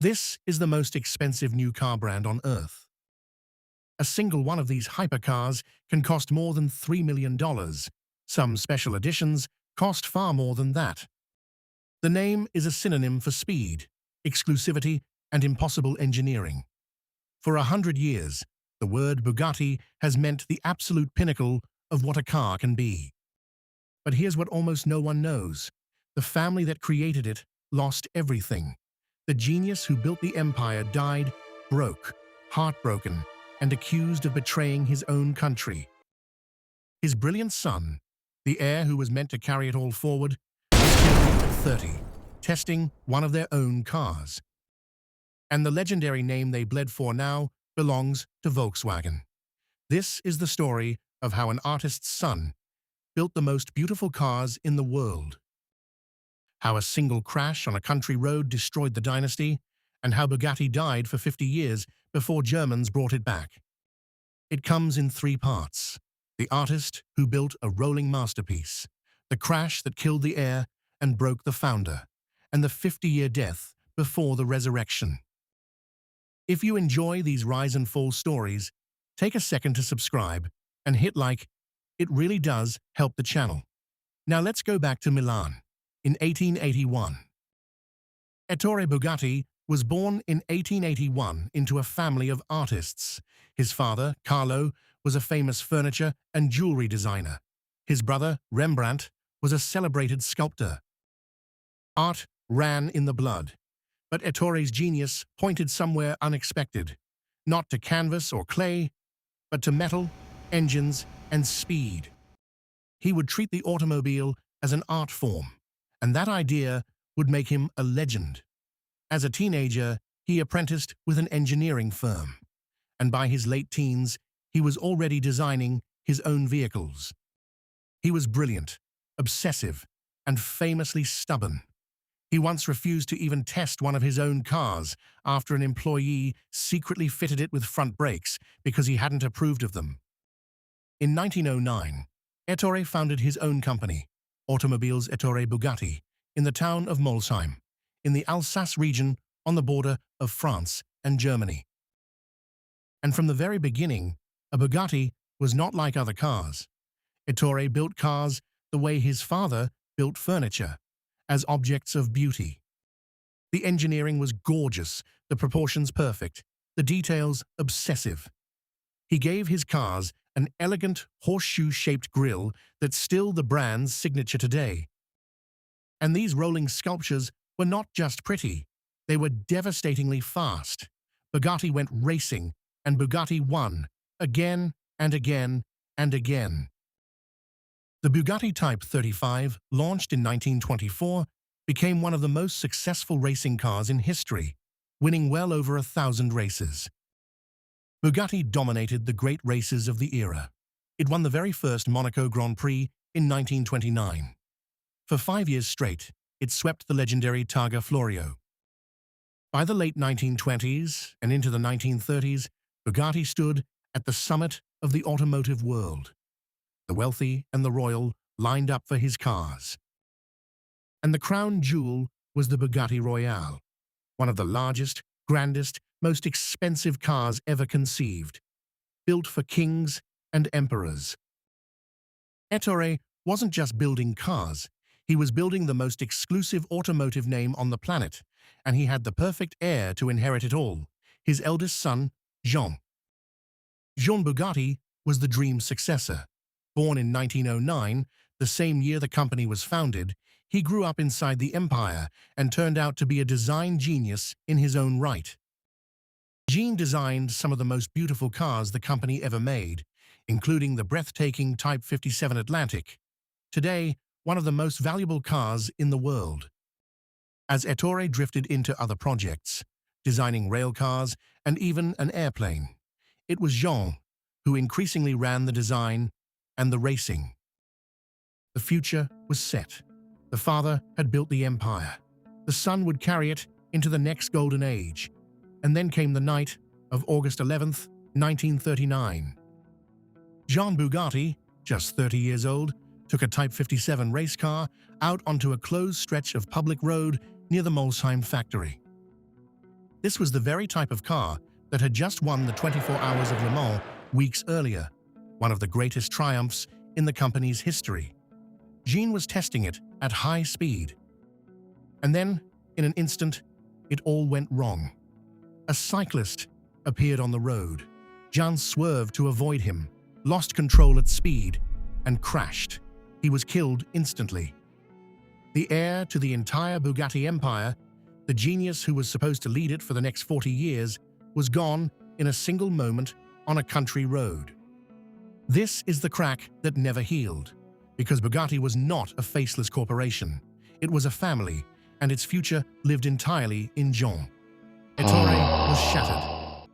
This is the most expensive new car brand on Earth. A single one of these hypercars can cost more than $3 million. Some special editions cost far more than that. The name is a synonym for speed, exclusivity, and impossible engineering. For 100 years, the word Bugatti has meant the absolute pinnacle of what a car can be. But here's what almost no one knows. The family that created it lost everything. The genius who built the empire died, broke, heartbroken, and accused of betraying his own country. His brilliant son, the heir who was meant to carry it all forward, was killed at 30, testing one of their own cars. And the legendary name they bled for now belongs to Volkswagen. This is the story of how an artist's son built the most beautiful cars in the world. How a single crash on a country road destroyed the dynasty, and how Bugatti died for 50 years before Germans brought it back. It comes in 3 parts. The artist who built a rolling masterpiece, the crash that killed the heir and broke the founder, and the 50-year death before the resurrection. If you enjoy these rise and fall stories, take a second to subscribe and hit like. It really does help the channel. Now let's go back to Milan. In 1881. Ettore Bugatti was born in 1881 into a family of artists. His father, Carlo, was a famous furniture and jewelry designer. His brother, Rembrandt, was a celebrated sculptor. Art ran in the blood, but Ettore's genius pointed somewhere unexpected, not to canvas or clay, but to metal, engines, and speed. He would treat the automobile as an art form, and that idea would make him a legend. As a teenager, he apprenticed with an engineering firm, and by his late teens, he was already designing his own vehicles. He was brilliant, obsessive, and famously stubborn. He once refused to even test one of his own cars after an employee secretly fitted it with front brakes because he hadn't approved of them. In 1909, Ettore founded his own company, Automobiles Ettore Bugatti, in the town of Molsheim, in the Alsace region on the border of France and Germany. And from the very beginning, a Bugatti was not like other cars. Ettore built cars the way his father built furniture, as objects of beauty. The engineering was gorgeous, the proportions perfect, the details obsessive. He gave his cars an elegant horseshoe-shaped grille that's still the brand's signature today. And these rolling sculptures were not just pretty, they were devastatingly fast. Bugatti went racing, and Bugatti won, again and again and again. The Bugatti Type 35, launched in 1924, became one of the most successful racing cars in history, winning well over 1,000 races. Bugatti dominated the great races of the era. It won the very first Monaco Grand Prix in 1929. For 5 years straight, it swept the legendary Targa Florio. By the late 1920s and into the 1930s, Bugatti stood at the summit of the automotive world. The wealthy and the royal lined up for his cars. And the crown jewel was the Bugatti Royale, one of the largest, grandest, most expensive cars ever conceived, built for kings and emperors. Ettore wasn't just building cars, he was building the most exclusive automotive name on the planet, and he had the perfect heir to inherit it all, his eldest son, Jean. Jean Bugatti was the dream successor. Born in 1909, the same year the company was founded, he grew up inside the empire and turned out to be a design genius in his own right. Jean designed some of the most beautiful cars the company ever made, including the breathtaking Type 57 Atlantic, today one of the most valuable cars in the world. As Ettore drifted into other projects, designing rail cars and even an airplane, it was Jean who increasingly ran the design and the racing. The future was set. The father had built the empire. The son would carry it into the next golden age. And then came the night of August 11th, 1939. Jean Bugatti, just 30 years old, took a Type 57 race car out onto a closed stretch of public road near the Molsheim factory. This was the very type of car that had just won the 24 Hours of Le Mans weeks earlier, one of the greatest triumphs in the company's history. Jean was testing it at high speed. And then, in an instant, it all went wrong. A cyclist appeared on the road. Jean swerved to avoid him, lost control at speed, and crashed. He was killed instantly. The heir to the entire Bugatti empire, the genius who was supposed to lead it for the next 40 years, was gone in a single moment on a country road. This is the crack that never healed, because Bugatti was not a faceless corporation. It was a family, and its future lived entirely in Jean. Ettore was shattered.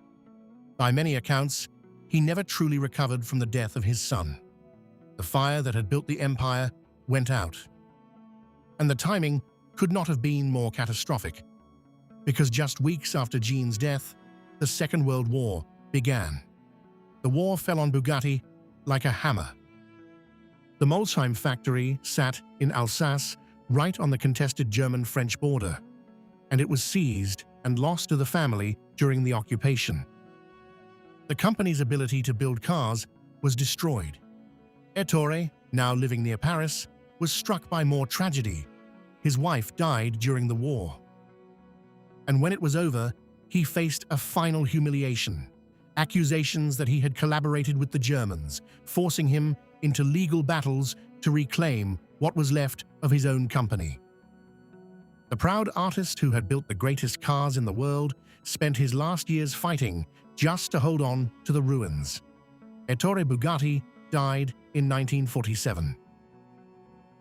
By many accounts, he never truly recovered from the death of his son. The fire that had built the empire went out. And the timing could not have been more catastrophic, because just weeks after Jean's death, the Second World War began. The war fell on Bugatti like a hammer. The Molsheim factory sat in Alsace, right on the contested German-French border, and it was seized and lost to the family during the occupation. The company's ability to build cars was destroyed. Ettore, now living near Paris, was struck by more tragedy. His wife died during the war. And when it was over, he faced a final humiliation: accusations that he had collaborated with the Germans, forcing him into legal battles to reclaim what was left of his own company. The proud artist who had built the greatest cars in the world spent his last years fighting just to hold on to the ruins. Ettore Bugatti died in 1947.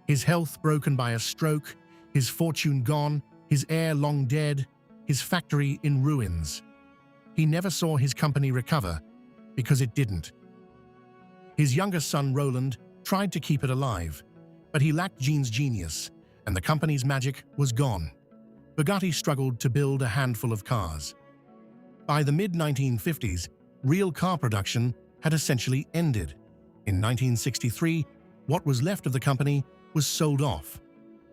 His health broken by a stroke, his fortune gone, his heir long dead, his factory in ruins. He never saw his company recover, because it didn't. His younger son Roland tried to keep it alive, but he lacked Jean's genius, and the company's magic was gone. Bugatti struggled to build a handful of cars. By the mid-1950s, real car production had essentially ended. In 1963, what was left of the company was sold off,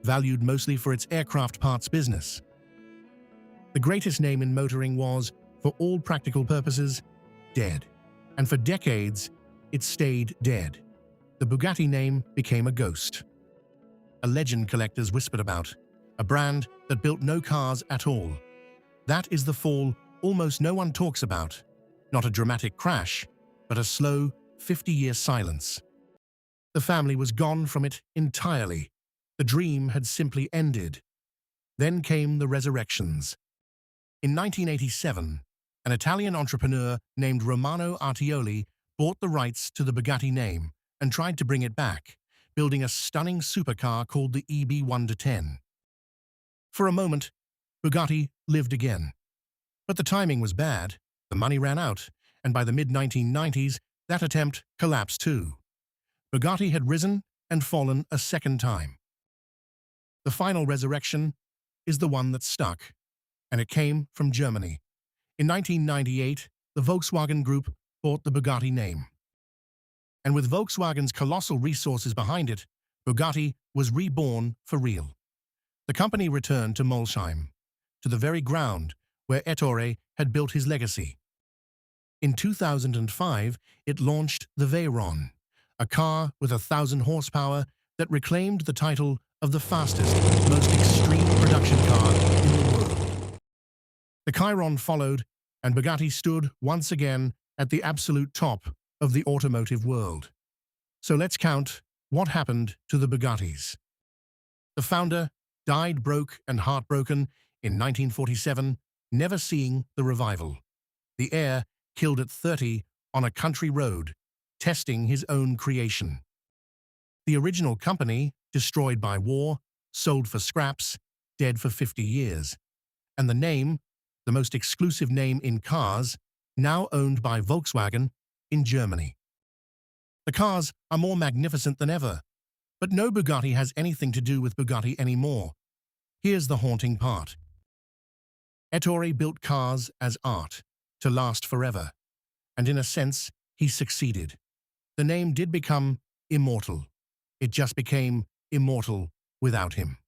valued mostly for its aircraft parts business. The greatest name in motoring was, for all practical purposes, dead. And for decades, it stayed dead. The Bugatti name became a ghost. A legend collectors whispered about, a brand that built no cars at all. That is the fall almost no one talks about. Not a dramatic crash, but a slow, 50-year silence. The family was gone from it entirely. The dream had simply ended. Then came the resurrections. In 1987, an Italian entrepreneur named Romano Artioli bought the rights to the Bugatti name and tried to bring it back, building a stunning supercar called the EB110. For a moment, Bugatti lived again. But the timing was bad, the money ran out, and by the mid-1990s, that attempt collapsed too. Bugatti had risen and fallen a second time. The final resurrection is the one that stuck, and it came from Germany. In 1998, the Volkswagen Group bought the Bugatti name. And with Volkswagen's colossal resources behind it, Bugatti was reborn for real. The company returned to Molsheim, to the very ground where Ettore had built his legacy. In 2005, it launched the Veyron, a car with 1,000 horsepower that reclaimed the title of the fastest, most extreme production car in the world. The Chiron followed, and Bugatti stood once again at the absolute top of the automotive world. So let's count what happened to the Bugattis. The founder died broke and heartbroken in 1947, never seeing the revival. The heir killed at 30 on a country road, testing his own creation. The original company, destroyed by war, sold for scraps, dead for 50 years. And the name, the most exclusive name in cars, now owned by Volkswagen in Germany. The cars are more magnificent than ever, but no Bugatti has anything to do with Bugatti anymore. Here's the haunting part. Ettore built cars as art, to last forever, and in a sense, he succeeded. The name did become immortal. It just became immortal without him.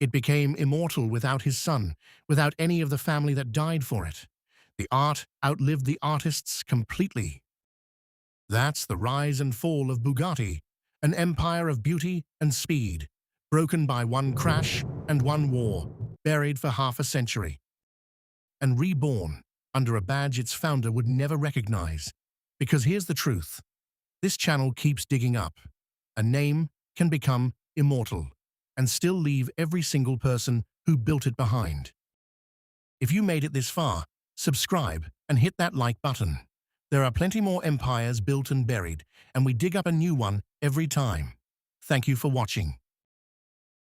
It became immortal without his son, without any of the family that died for it. The art outlived the artists completely. That's the rise and fall of Bugatti, an empire of beauty and speed, broken by one crash and one war, buried for half a century, and reborn under a badge its founder would never recognize. Because here's the truth. This channel keeps digging up. A name can become immortal and still leave every single person who built it behind. If you made it this far, subscribe and hit that like button. There are plenty more empires built and buried, and we dig up a new one every time. Thank you for watching.